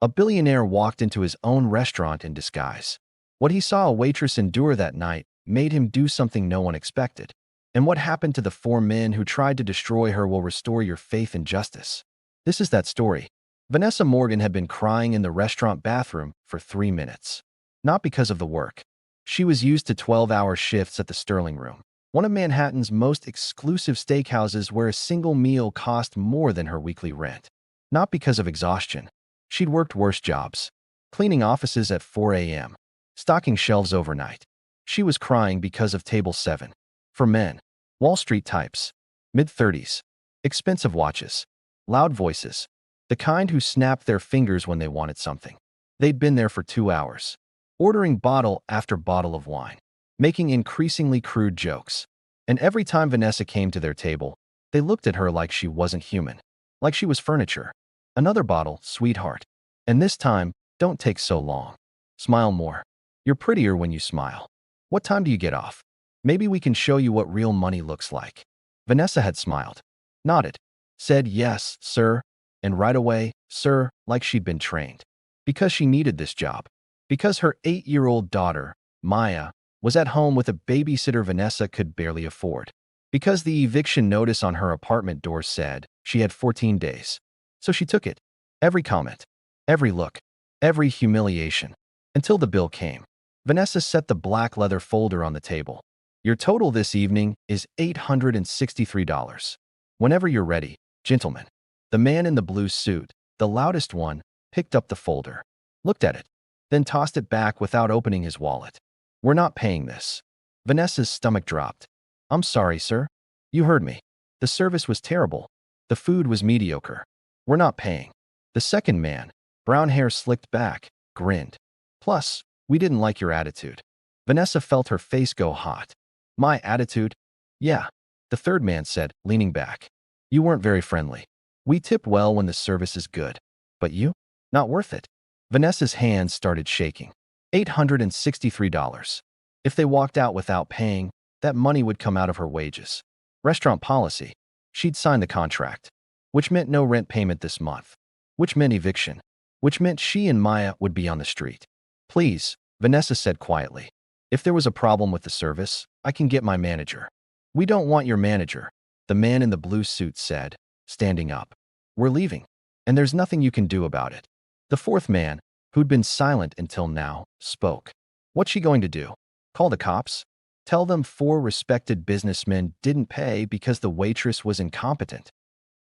A billionaire walked into his own restaurant in disguise. What he saw a waitress endure that night made him do something no one expected. And what happened to the four men who tried to destroy her will restore your faith in justice. This is that story. Vanessa Morgan had been crying in the restaurant bathroom for 3 minutes. Not because of the work. She was used to 12-hour shifts at the Sterling Room, one of Manhattan's most exclusive steakhouses where a single meal cost more than her weekly rent. Not because of exhaustion. She'd worked worse jobs. Cleaning offices at 4 a.m., stocking shelves overnight. She was crying because of Table 7. For men. Wall Street types. Mid-30s. Expensive watches. Loud voices. The kind who snapped their fingers when they wanted something. They'd been there for 2 hours, ordering bottle after bottle of wine, making increasingly crude jokes. And every time Vanessa came to their table, they looked at her like she wasn't human, like she was furniture. Another bottle, sweetheart. And this time, don't take so long. Smile more. You're prettier when you smile. What time do you get off? Maybe we can show you what real money looks like. Vanessa had smiled, nodded, said yes, sir, and right away, sir, like she'd been trained. Because she needed this job. Because her 8-year-old daughter, Maya, was at home with a babysitter Vanessa could barely afford. Because the eviction notice on her apartment door said she had 14 days. So she took it. Every comment, every look, every humiliation. Until the bill came. Vanessa set the black leather folder on the table. Your total this evening is $863. Whenever you're ready, gentlemen. The man in the blue suit, the loudest one, picked up the folder, looked at it, then tossed it back without opening his wallet. We're not paying this. Vanessa's stomach dropped. I'm sorry, sir. You heard me. The service was terrible. The food was mediocre. We're not paying. The second man, brown hair slicked back, grinned. Plus, we didn't like your attitude. Vanessa felt her face go hot. My attitude? Yeah, the third man said, leaning back. You weren't very friendly. We tip well when the service is good. But you? Not worth it. Vanessa's hands started shaking. $863. If they walked out without paying, that money would come out of her wages. Restaurant policy. She'd signed the contract. Which meant no rent payment this month. Which meant eviction. Which meant she and Maya would be on the street. Please, Vanessa said quietly. If there was a problem with the service, I can get my manager. We don't want your manager, the man in the blue suit said, standing up. We're leaving, and there's nothing you can do about it. The fourth man, who'd been silent until now, spoke. What's she going to do? Call the cops? Tell them 4 respected businessmen didn't pay because the waitress was incompetent?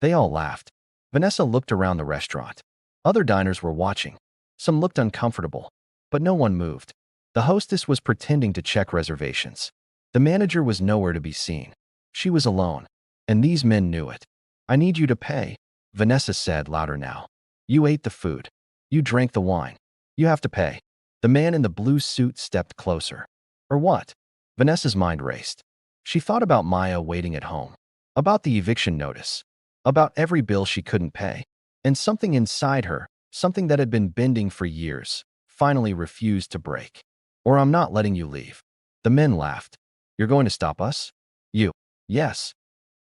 They all laughed. Vanessa looked around the restaurant. Other diners were watching. Some looked uncomfortable, but no one moved. The hostess was pretending to check reservations. The manager was nowhere to be seen. She was alone, and these men knew it. I need you to pay, Vanessa said louder now. You ate the food. You drank the wine. You have to pay. The man in the blue suit stepped closer. Or what? Vanessa's mind raced. She thought about Maya waiting at home, about the eviction notice, about every bill she couldn't pay, and something inside her, something that had been bending for years, finally refused to break. Or I'm not letting you leave. The men laughed. You're going to stop us? You. Yes.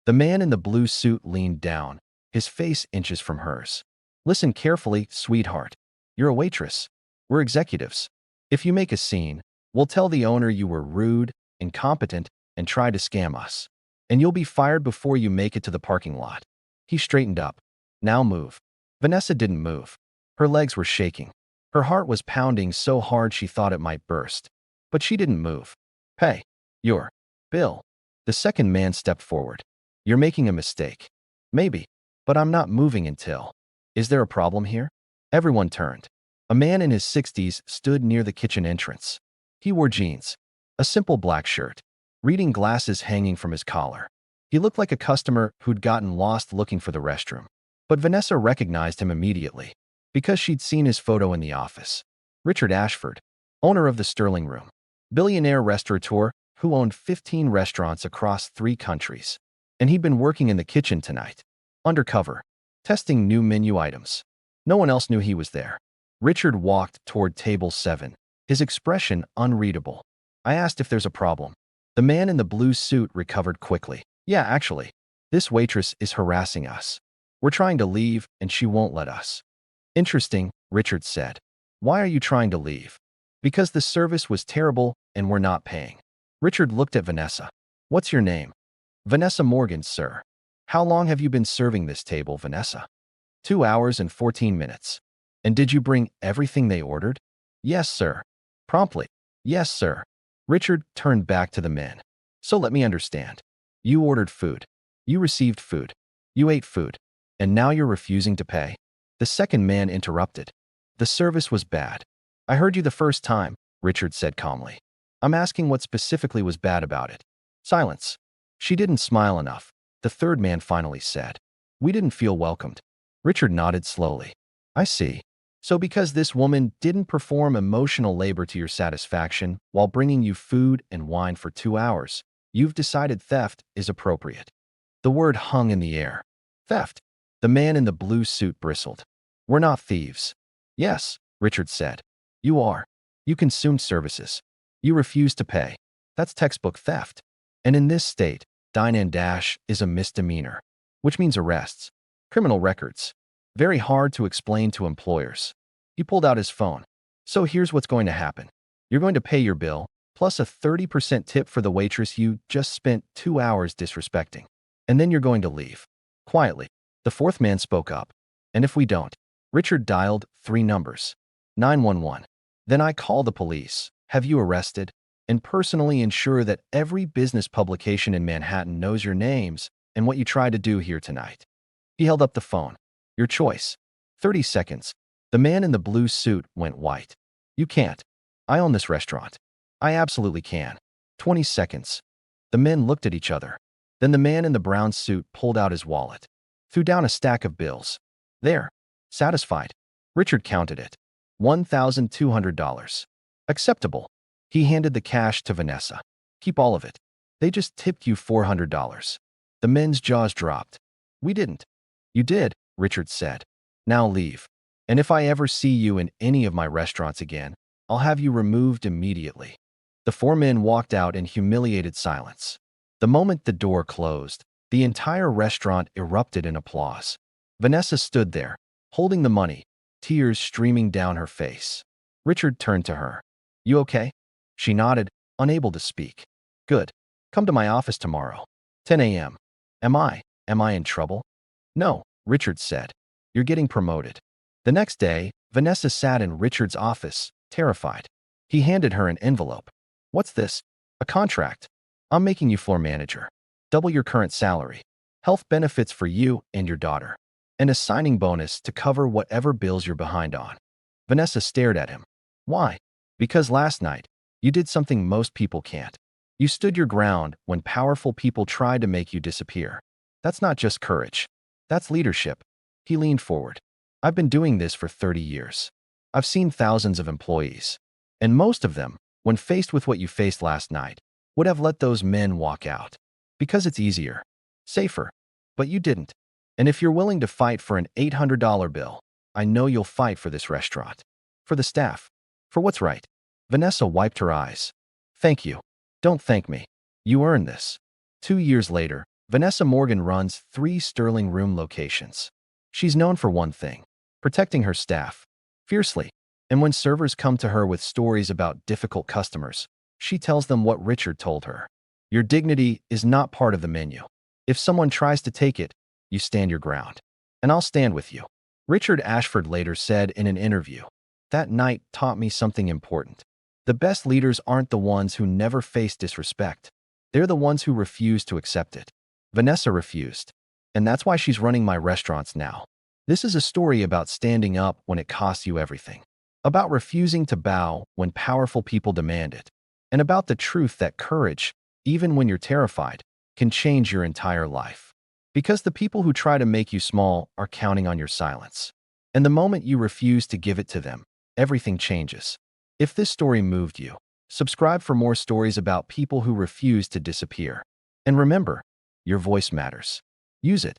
The man in the blue suit leaned down, his face inches from hers. Listen carefully, sweetheart. You're a waitress. We're executives. If you make a scene, we'll tell the owner you were rude, incompetent, and tried to scam us. And you'll be fired before you make it to the parking lot. He straightened up. Now move. Vanessa didn't move. Her legs were shaking. Her heart was pounding so hard she thought it might burst. But she didn't move. Pay. Your bill. The second man stepped forward. You're making a mistake. Maybe. But I'm not moving until. Is there a problem here? Everyone turned. A man in his 60s stood near the kitchen entrance. He wore jeans, a simple black shirt, reading glasses hanging from his collar. He looked like a customer who'd gotten lost looking for the restroom. But Vanessa recognized him immediately, because she'd seen his photo in the office. Richard Ashford, owner of the Sterling Room, billionaire restaurateur who owned 15 restaurants across 3 countries. And he'd been working in the kitchen tonight, undercover, testing new menu items. No one else knew he was there. Richard walked toward table 7, his expression unreadable. I asked if there's a problem. The man in the blue suit recovered quickly. Yeah, actually, this waitress is harassing us. We're trying to leave, and she won't let us. Interesting, Richard said. Why are you trying to leave? Because the service was terrible and we're not paying. Richard looked at Vanessa. What's your name? Vanessa Morgan, sir. How long have you been serving this table, Vanessa? 2 hours and 14 minutes. And did you bring everything they ordered? Yes, sir. Promptly. Yes, sir. Richard turned back to the men. So let me understand. You ordered food. You received food. You ate food. And now you're refusing to pay? The second man interrupted. The service was bad. I heard you the first time, Richard said calmly. I'm asking what specifically was bad about it. Silence. She didn't smile enough, the third man finally said. We didn't feel welcomed. Richard nodded slowly. I see. So because this woman didn't perform emotional labor to your satisfaction while bringing you food and wine for 2 hours, you've decided theft is appropriate. The word hung in the air. Theft. The man in the blue suit bristled. We're not thieves. Yes, Richard said. You are. You consumed services. You refused to pay. That's textbook theft. And in this state, dine and dash is a misdemeanor, which means arrests, criminal records. Very hard to explain to employers. He pulled out his phone. So here's what's going to happen. You're going to pay your bill, plus a 30% tip for the waitress you just spent 2 hours disrespecting. And then you're going to leave. Quietly, the fourth man spoke up. And if we don't? Richard dialed 3 numbers. 911. Then I call the police, have you arrested, and personally ensure that every business publication in Manhattan knows your names and what you tried to do here tonight. He held up the phone. Your choice. 30 seconds. The man in the blue suit went white. You can't. I own this restaurant. I absolutely can. 20 seconds. The men looked at each other. Then the man in the brown suit pulled out his wallet, threw down a stack of bills. There. Satisfied. Richard counted it. $1,200. Acceptable. He handed the cash to Vanessa. Keep all of it. They just tipped you $400. The men's jaws dropped. We didn't. You did, Richard said. Now leave. And if I ever see you in any of my restaurants again, I'll have you removed immediately. The 4 men walked out in humiliated silence. The moment the door closed, the entire restaurant erupted in applause. Vanessa stood there, holding the money, tears streaming down her face. Richard turned to her. You okay? She nodded, unable to speak. Good. Come to my office tomorrow. 10 a.m. Am I in trouble? No, Richard said. You're getting promoted. The next day, Vanessa sat in Richard's office, terrified. He handed her an envelope. What's this? A contract. I'm making you floor manager. Double your current salary. Health benefits for you and your daughter. And a signing bonus to cover whatever bills you're behind on. Vanessa stared at him. Why? Because last night, you did something most people can't. You stood your ground when powerful people tried to make you disappear. That's not just courage. That's leadership. He leaned forward. I've been doing this for 30 years. I've seen thousands of employees. And most of them, when faced with what you faced last night, would have let those men walk out. Because it's easier. Safer. But you didn't. And if you're willing to fight for an $800 bill, I know you'll fight for this restaurant. For the staff. For what's right. Vanessa wiped her eyes. Thank you. Don't thank me. You earned this. 2 years later, Vanessa Morgan runs 3 Sterling Room locations. She's known for one thing, protecting her staff. Fiercely. And when servers come to her with stories about difficult customers, she tells them what Richard told her. Your dignity is not part of the menu. If someone tries to take it, you stand your ground. And I'll stand with you. Richard Ashford later said in an interview, that night taught me something important. The best leaders aren't the ones who never face disrespect. They're the ones who refuse to accept it. Vanessa refused. And that's why she's running my restaurants now. This is a story about standing up when it costs you everything. About refusing to bow when powerful people demand it. And about the truth that courage, even when you're terrified, can change your entire life. Because the people who try to make you small are counting on your silence. And the moment you refuse to give it to them, everything changes. If this story moved you, subscribe for more stories about people who refuse to disappear. And remember, your voice matters. Use it.